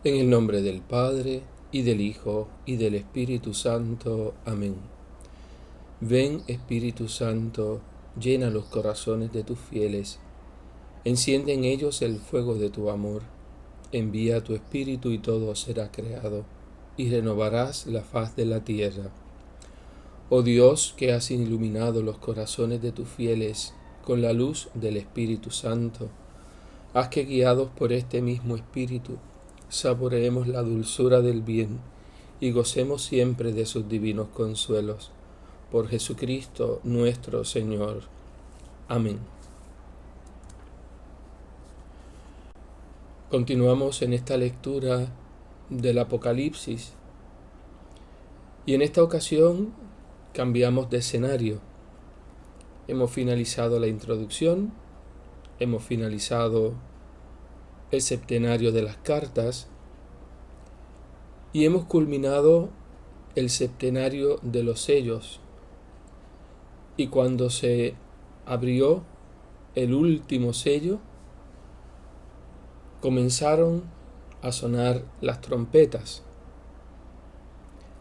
En el nombre del Padre, y del Hijo, y del Espíritu Santo. Amén. Ven, Espíritu Santo, llena los corazones de tus fieles, enciende en ellos el fuego de tu amor. Envía tu Espíritu y todo será creado, y renovarás la faz de la tierra. Oh Dios, que has iluminado los corazones de tus fieles con la luz del Espíritu Santo, haz que, guiados por este mismo Espíritu, saboreemos la dulzura del bien y gocemos siempre de sus divinos consuelos. Por Jesucristo nuestro Señor. Amén. Continuamos en esta lectura del Apocalipsis y en esta ocasión cambiamos de escenario. Hemos finalizado la introducción, hemos finalizado el septenario de las cartas y hemos culminado el septenario de los sellos. Y cuando se abrió el último sello, comenzaron a sonar las trompetas.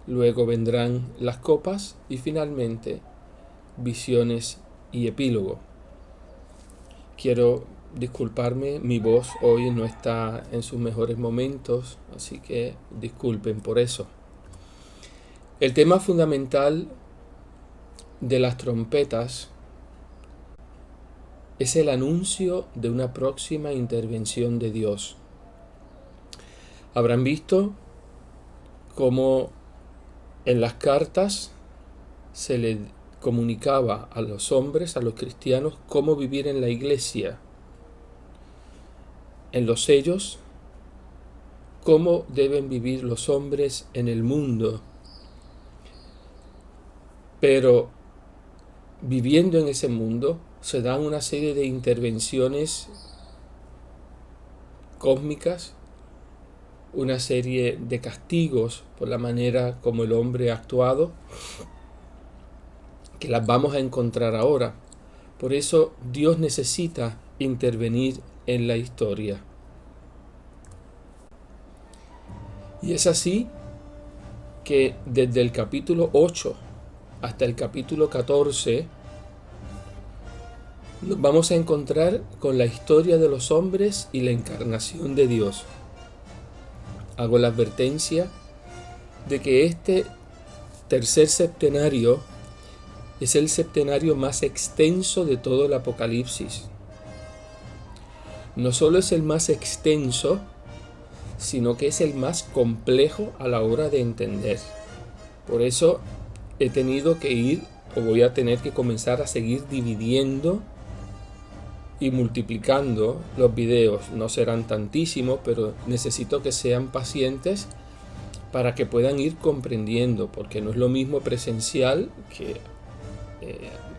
Luego vendrán las copas y finalmente visiones y epílogo. Quiero disculparme, mi voz hoy no está en sus mejores momentos, así que disculpen por eso. El tema fundamental de las trompetas es el anuncio de una próxima intervención de Dios. Habrán visto cómo en las cartas se le comunicaba a los hombres, a los cristianos, cómo vivir en la iglesia. En los sellos, cómo deben vivir los hombres en el mundo. Pero viviendo en ese mundo, se dan una serie de intervenciones cósmicas, una serie de castigos por la manera como el hombre ha actuado, que las vamos a encontrar ahora. Por eso Dios necesita intervenir en la historia. Y es así que desde el capítulo 8 hasta el capítulo 14 nos vamos a encontrar con la historia de los hombres y la encarnación de Dios. Hago la advertencia de que este tercer septenario es el septenario más extenso de todo el Apocalipsis. No solo es el más extenso, sino que es el más complejo a la hora de entender. Por eso he tenido que ir, o voy a tener que comenzar a seguir dividiendo y multiplicando los videos. No serán tantísimos, pero necesito que sean pacientes para que puedan ir comprendiendo, porque no es lo mismo presencial que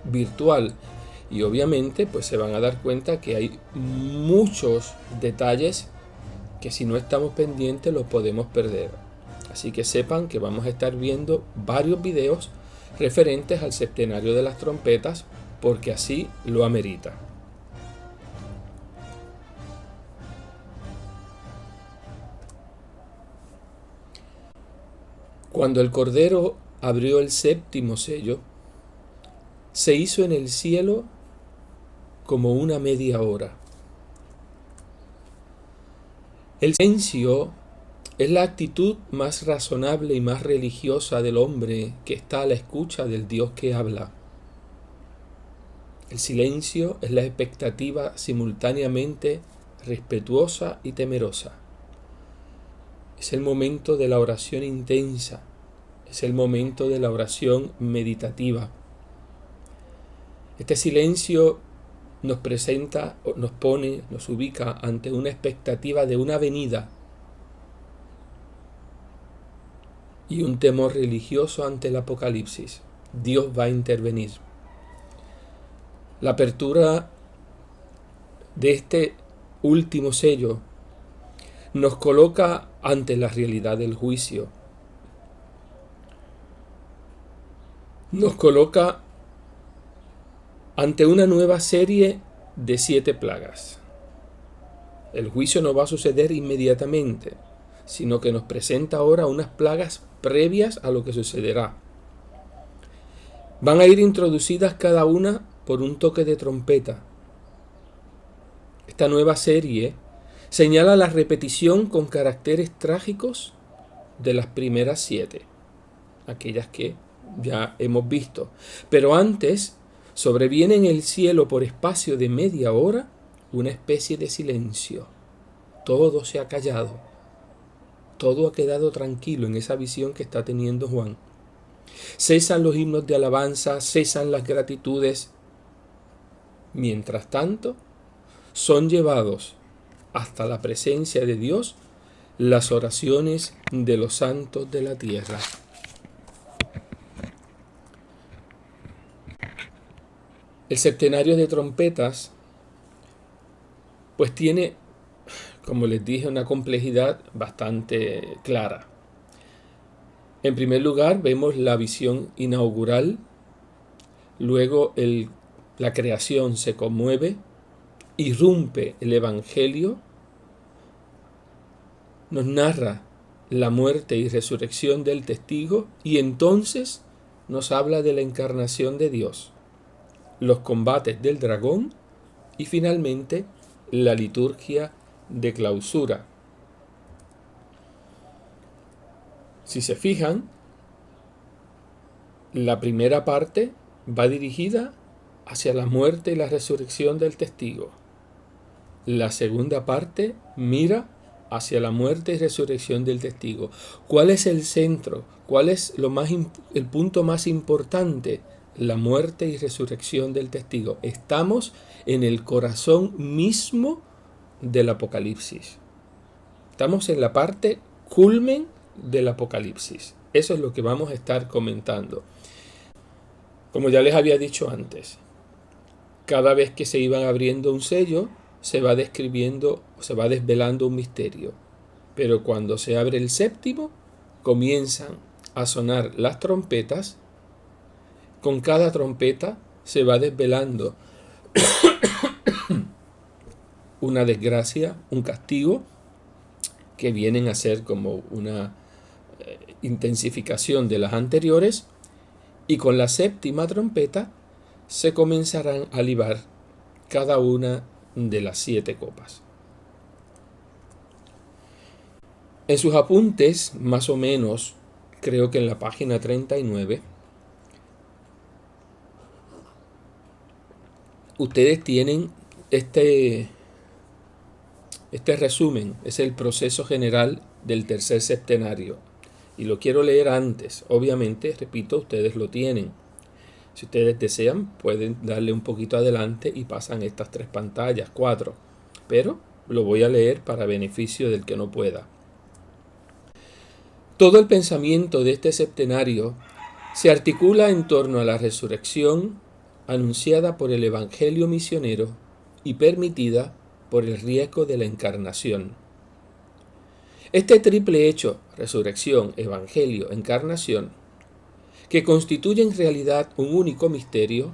virtual. Y obviamente pues se van a dar cuenta que hay muchos detalles que si no estamos pendientes los podemos perder. Así que sepan que vamos a estar viendo varios videos referentes al septenario de las trompetas, porque así lo amerita. Cuando el Cordero abrió el séptimo sello, se hizo en el cielo como una media hora. El silencio es la actitud más razonable y más religiosa del hombre que está a la escucha del Dios que habla. El silencio es la expectativa simultáneamente respetuosa y temerosa. Es el momento de la oración intensa, es el momento de la oración meditativa. Este silencio nos presenta, nos pone, nos ubica ante una expectativa de una venida y un temor religioso ante el Apocalipsis. Dios va a intervenir. La apertura de este último sello nos coloca ante la realidad del juicio. Nos coloca ante una nueva serie de 7 plagas. El juicio no va a suceder inmediatamente, sino que nos presenta ahora unas plagas previas a lo que sucederá. Van a ir introducidas cada una por un toque de trompeta. Esta nueva serie señala la repetición con caracteres trágicos de las primeras 7, aquellas que ya hemos visto. Pero antes sobreviene en el cielo por espacio de media hora una especie de silencio. Todo se ha callado. Todo ha quedado tranquilo en esa visión que está teniendo Juan. Cesan los himnos de alabanza, cesan las gratitudes. Mientras tanto, son llevados hasta la presencia de Dios las oraciones de los santos de la tierra. El septenario de trompetas, pues tiene, como les dije, una complejidad bastante clara. En primer lugar, vemos la visión inaugural, luego la creación se conmueve, irrumpe el Evangelio, nos narra la muerte y resurrección del testigo y entonces nos habla de la encarnación de Dios, los combates del dragón y finalmente la liturgia de clausura. Si se fijan, la primera parte va dirigida hacia la muerte y la resurrección del testigo. La segunda parte mira hacia la muerte y resurrección del testigo. ¿Cuál es el centro? ¿Cuál es el punto más importante? La muerte y resurrección del testigo. Estamos en el corazón mismo del Apocalipsis. Estamos en la parte culmen del Apocalipsis. Eso es lo que vamos a estar comentando. Como ya les había dicho antes, cada vez que se iban abriendo un sello, se va desvelando un misterio. Pero cuando se abre el séptimo, comienzan a sonar las trompetas. Con cada trompeta se va desvelando una desgracia, un castigo, que vienen a ser como una intensificación de las anteriores, y con la séptima trompeta se comenzarán a libar cada una de las 7 copas. En sus apuntes, más o menos, creo que en la página 39, ustedes tienen este resumen, es el proceso general del tercer septenario. Y lo quiero leer antes. Obviamente, repito, ustedes lo tienen. Si ustedes desean, pueden darle un poquito adelante y pasan estas 3 pantallas, 4. Pero lo voy a leer para beneficio del que no pueda. Todo el pensamiento de este septenario se articula en torno a la resurrección anunciada por el Evangelio misionero y permitida por el riesgo de la encarnación. Este triple hecho, resurrección, evangelio, encarnación, que constituye en realidad un único misterio,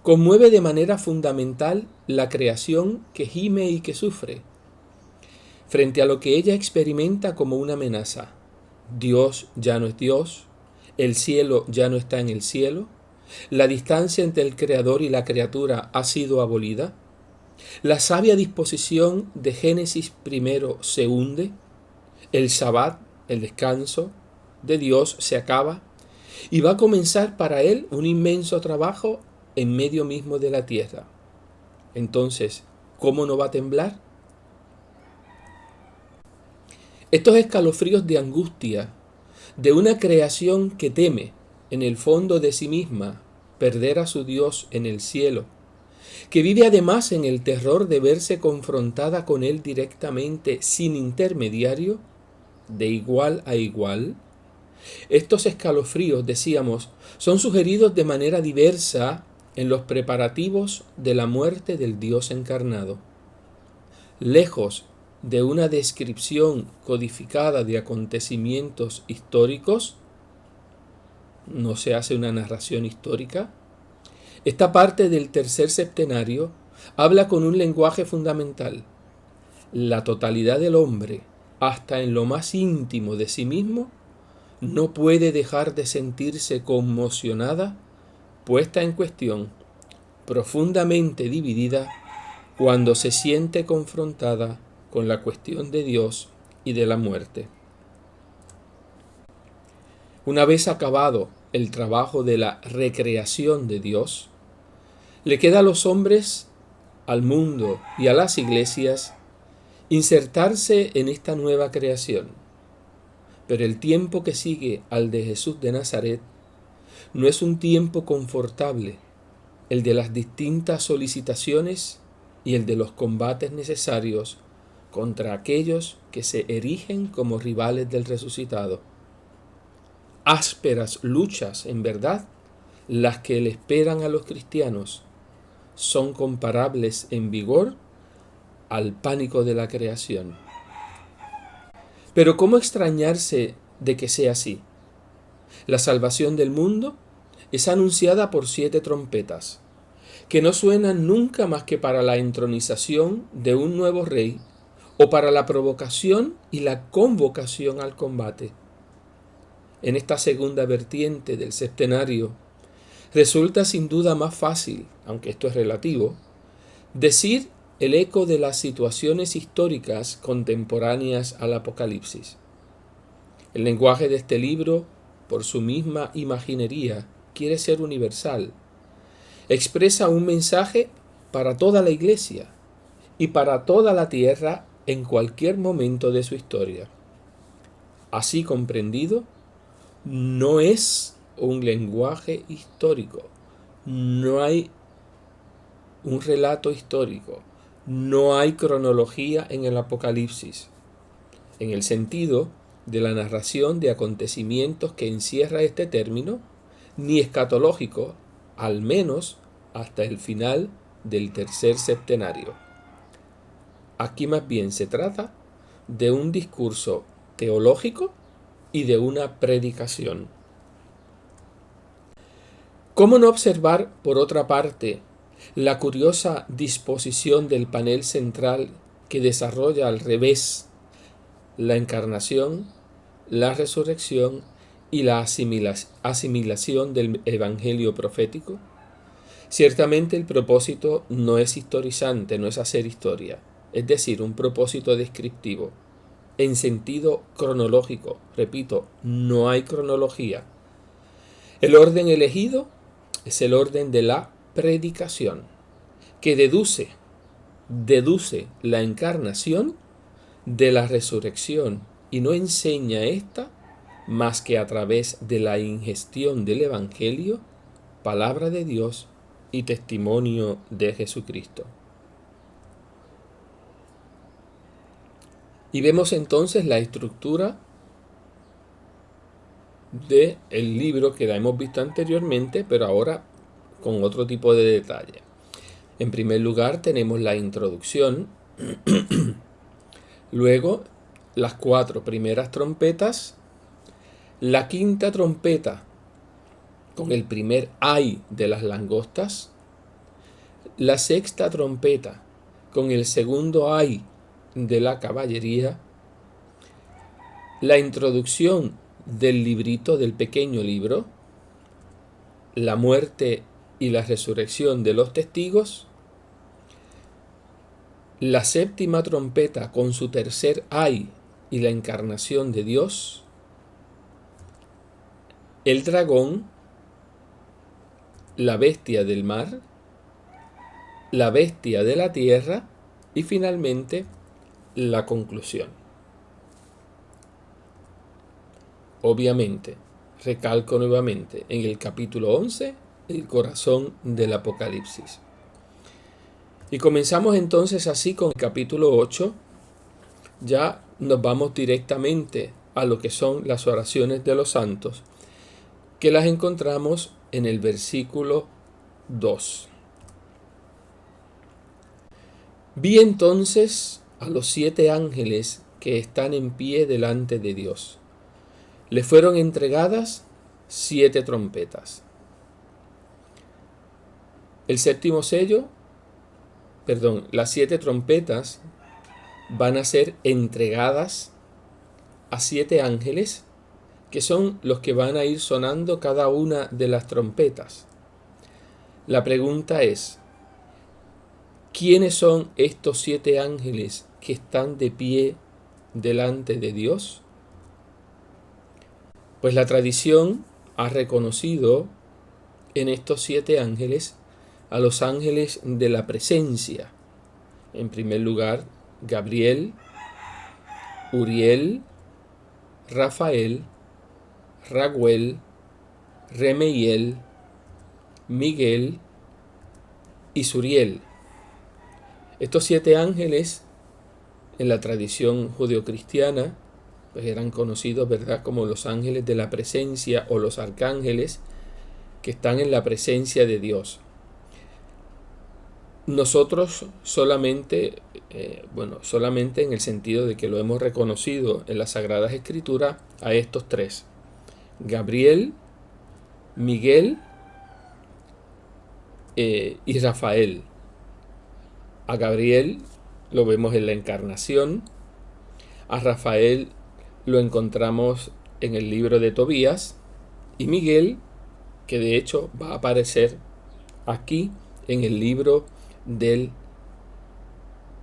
conmueve de manera fundamental la creación que gime y que sufre, frente a lo que ella experimenta como una amenaza. Dios ya no es Dios, el cielo ya no está en el cielo, la distancia entre el Creador y la criatura ha sido abolida, la sabia disposición de Génesis primero se hunde, el Sabbat, el descanso de Dios, se acaba y va a comenzar para él un inmenso trabajo en medio mismo de la tierra. Entonces, ¿cómo no va a temblar? Estos escalofríos de angustia de una creación que teme en el fondo de sí misma perder a su Dios en el cielo, que vive además en el terror de verse confrontada con él directamente sin intermediario, de igual a igual. Estos escalofríos, decíamos, son sugeridos de manera diversa en los preparativos de la muerte del Dios encarnado. Lejos de una descripción codificada de acontecimientos históricos, no se hace una narración histórica. Esta parte del tercer septenario habla con un lenguaje fundamental. La totalidad del hombre hasta en lo más íntimo de sí mismo, no puede dejar de sentirse conmocionada, puesta en cuestión, profundamente dividida, cuando se siente confrontada con la cuestión de Dios y de la muerte. Una vez acabado el trabajo de la recreación de Dios, le queda a los hombres, al mundo y a las iglesias insertarse en esta nueva creación. Pero el tiempo que sigue al de Jesús de Nazaret no es un tiempo confortable, el de las distintas solicitaciones y el de los combates necesarios contra aquellos que se erigen como rivales del resucitado. Ásperas luchas, en verdad, las que le esperan a los cristianos, son comparables en vigor al pánico de la creación. Pero ¿cómo extrañarse de que sea así? La salvación del mundo es anunciada por 7 trompetas, que no suenan nunca más que para la entronización de un nuevo rey o para la provocación y la convocación al combate. En esta segunda vertiente del septenario, resulta sin duda más fácil, aunque esto es relativo, decir el eco de las situaciones históricas contemporáneas al Apocalipsis. El lenguaje de este libro, por su misma imaginería, quiere ser universal. Expresa un mensaje para toda la Iglesia y para toda la tierra en cualquier momento de su historia. Así comprendido, no es un lenguaje histórico, no hay un relato histórico, no hay cronología en el Apocalipsis, en el sentido de la narración de acontecimientos que encierra este término, ni escatológico, al menos hasta el final del tercer septenario. Aquí más bien se trata de un discurso teológico y de una predicación. ¿Cómo no observar, por otra parte, la curiosa disposición del panel central que desarrolla al revés la encarnación, la resurrección y la asimilación del evangelio profético? Ciertamente el propósito no es historizante, no es hacer historia, es decir, un propósito descriptivo, en sentido cronológico. Repito, no hay cronología. El orden elegido es el orden de la predicación, que deduce la encarnación de la resurrección y no enseña esta más que a través de la ingestión del Evangelio, palabra de Dios y testimonio de Jesucristo. Y vemos entonces la estructura del libro que la hemos visto anteriormente, pero ahora con otro tipo de detalle. En primer lugar tenemos la introducción, luego las 4 primeras trompetas, la quinta trompeta con el primer ay de las langostas, la sexta trompeta con el segundo ay de la caballería, la introducción del librito, del pequeño libro, la muerte y la resurrección de los testigos, la séptima trompeta con su tercer ay y la encarnación de Dios, el dragón, la bestia del mar, la bestia de la tierra y finalmente la conclusión. Obviamente, recalco nuevamente, en el capítulo 11, el corazón del Apocalipsis. Y comenzamos entonces así con el capítulo 8. Ya nos vamos directamente a lo que son las oraciones de los santos, que las encontramos en el versículo 2. Vi entonces a los 7 ángeles que están en pie delante de Dios. Le fueron entregadas 7 trompetas. El séptimo sello, las 7 trompetas van a ser entregadas a 7 ángeles, que son los que van a ir sonando cada una de las trompetas. La pregunta es, ¿quiénes son estos 7 ángeles que están de pie delante de Dios? Pues la tradición ha reconocido en estos 7 ángeles a los ángeles de la presencia. En primer lugar, Gabriel, Uriel, Rafael, Raguel, Remiel, Miguel y Suriel. Estos 7 ángeles, en la tradición judeocristiana, pues eran conocidos, ¿verdad?, como los ángeles de la presencia o los arcángeles que están en la presencia de Dios. Nosotros solamente en el sentido de que lo hemos reconocido en las Sagradas Escrituras a estos 3: Gabriel, Miguel y Rafael. A Gabriel lo vemos en la Encarnación, a Rafael lo encontramos en el libro de Tobías, y Miguel, que de hecho va a aparecer aquí en el libro del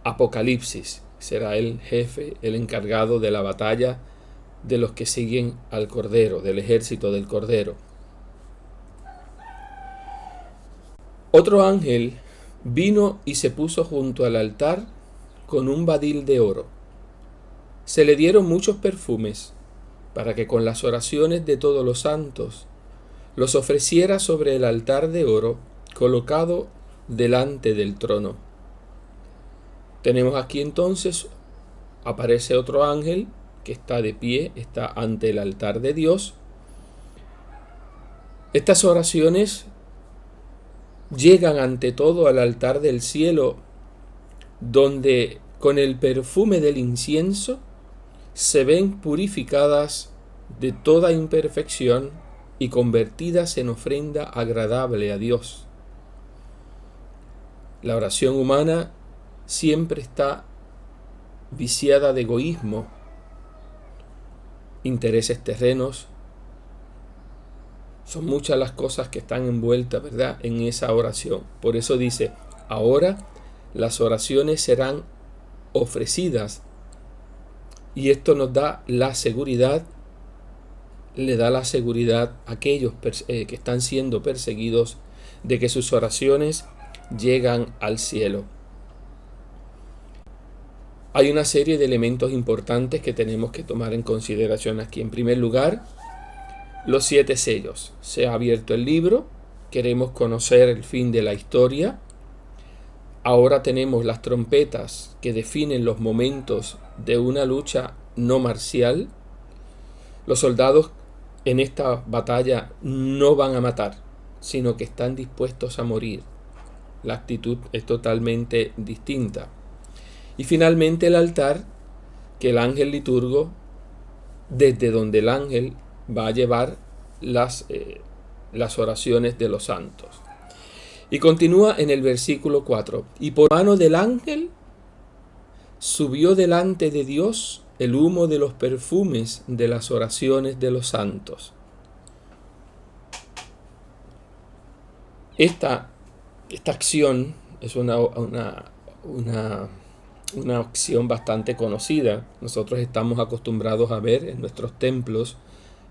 Apocalipsis. Será el jefe, el encargado de la batalla de los que siguen al Cordero, del ejército del Cordero. Otro ángel vino y se puso junto al altar con un badil de oro. Se le dieron muchos perfumes para que con las oraciones de todos los santos los ofreciera sobre el altar de oro colocado delante del trono. Tenemos aquí entonces, aparece otro ángel que está de pie, está ante el altar de Dios. Estas oraciones llegan ante todo al altar del cielo, donde con el perfume del incienso se ven purificadas de toda imperfección y convertidas en ofrenda agradable a Dios. La oración humana siempre está viciada de egoísmo, intereses terrenos. Son muchas las cosas que están envueltas, ¿verdad?, en esa oración. Por eso dice, ahora las oraciones serán ofrecidas. Y esto nos da la seguridad, le da la seguridad a aquellos que están siendo perseguidos de que sus oraciones llegan al cielo. Hay una serie de elementos importantes que tenemos que tomar en consideración aquí. En primer lugar, los 7 sellos. Se ha abierto el libro, queremos conocer el fin de la historia. Ahora tenemos las trompetas que definen los momentos de una lucha no marcial. Los soldados en esta batalla no van a matar, sino que están dispuestos a morir. La actitud es totalmente distinta. Y finalmente el altar, que el ángel liturgo, desde donde el ángel va a llevar las oraciones de los santos. Y continúa en el versículo 4. Y por mano del ángel subió delante de Dios el humo de los perfumes de las oraciones de los santos. Esta acción es una acción bastante conocida. Nosotros estamos acostumbrados a ver en nuestros templos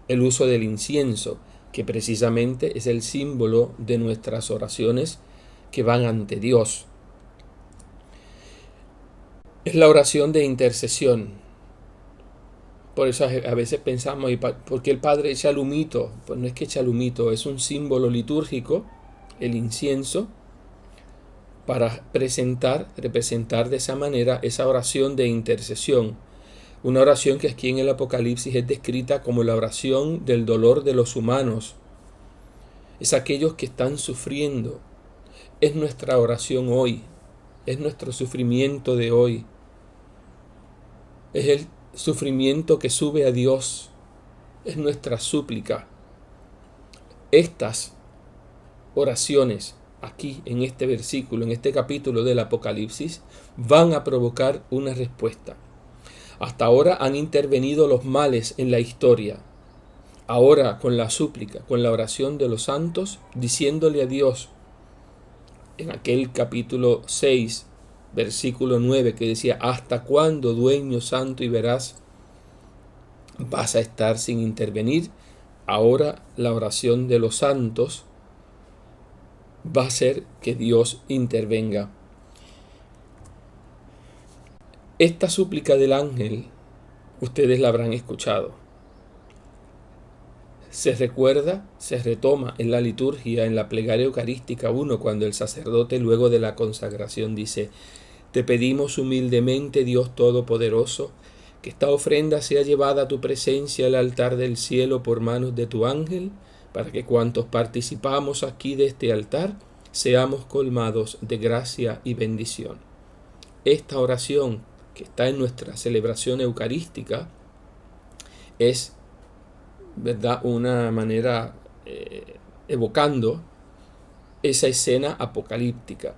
el uso del incienso, que precisamente es el símbolo de nuestras oraciones que van ante Dios. Es la oración de intercesión. Por eso a veces pensamos, ¿por qué el Padre echa el humito? Pues no es que echa el humito, es un símbolo litúrgico, el incienso, para representar de esa manera esa oración de intercesión. Una oración que aquí en el Apocalipsis es descrita como la oración del dolor de los humanos. Es aquellos que están sufriendo. Es nuestra oración hoy. Es nuestro sufrimiento de hoy. Es el sufrimiento que sube a Dios. Es nuestra súplica. Estas oraciones aquí en este versículo, en este capítulo del Apocalipsis, van a provocar una respuesta. Hasta ahora han intervenido los males en la historia. Ahora con la súplica, con la oración de los santos, diciéndole a Dios, en aquel capítulo 6, versículo 9, que decía, ¿hasta cuándo, dueño santo y veraz, vas a estar sin intervenir? Ahora la oración de los santos va a hacer que Dios intervenga. Esta súplica del ángel, ustedes la habrán escuchado. Se recuerda, se retoma en la liturgia, en la plegaria eucarística 1, cuando el sacerdote luego de la consagración dice, te pedimos humildemente, Dios Todopoderoso, que esta ofrenda sea llevada a tu presencia al altar del cielo por manos de tu ángel, para que cuantos participamos aquí de este altar, seamos colmados de gracia y bendición. Esta oración que está en nuestra celebración eucarística es, ¿verdad?, una manera evocando esa escena apocalíptica.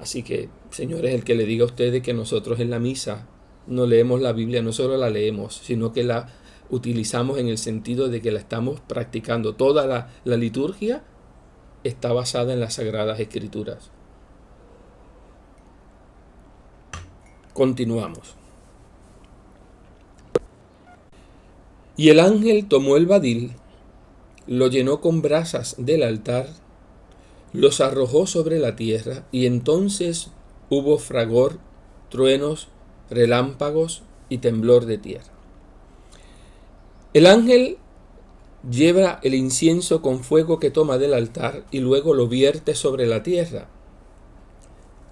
Así que, señores, el que le diga a ustedes que nosotros en la misa no leemos la Biblia, no solo la leemos, sino que la utilizamos en el sentido de que la estamos practicando. Toda la liturgia está basada en las Sagradas Escrituras. Continuamos. Y el ángel tomó el badil, lo llenó con brasas del altar, los arrojó sobre la tierra, y entonces hubo fragor, truenos, relámpagos y temblor de tierra. El ángel lleva el incienso con fuego que toma del altar y luego lo vierte sobre la tierra.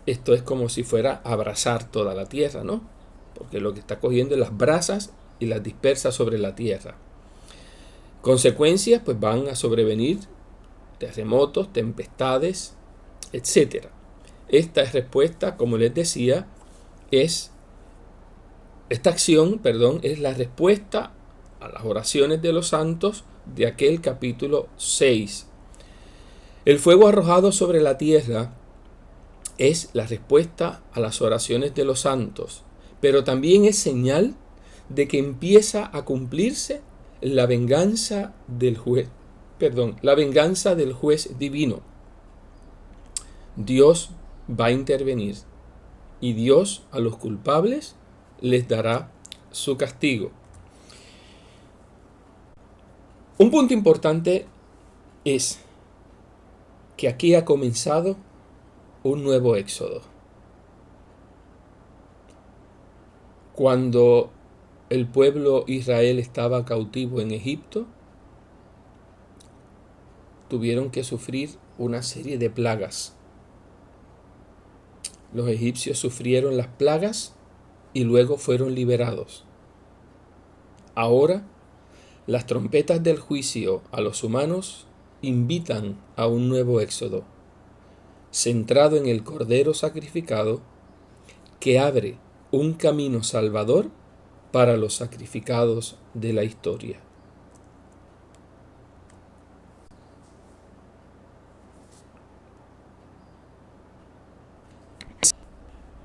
Esto es como si fuera a abrasar toda la tierra, ¿no? Porque lo que está cogiendo es las brasas y las dispersa sobre la tierra. Consecuencias, pues van a sobrevenir terremotos, tempestades, etc. Esta respuesta, como les decía, es la respuesta a las oraciones de los santos de aquel capítulo 6. El fuego arrojado sobre la tierra es la respuesta a las oraciones de los santos, pero también es señal de que empieza a cumplirse la venganza del juez divino. Dios va a intervenir y Dios a los culpables les dará su castigo. Un punto importante es que aquí ha comenzado un nuevo éxodo. Cuando el pueblo Israel estaba cautivo en Egipto, tuvieron que sufrir una serie de plagas. Los egipcios sufrieron las plagas y luego fueron liberados. Ahora, las trompetas del juicio a los humanos invitan a un nuevo éxodo, centrado en el Cordero sacrificado, que abre un camino salvador para los sacrificados de la historia.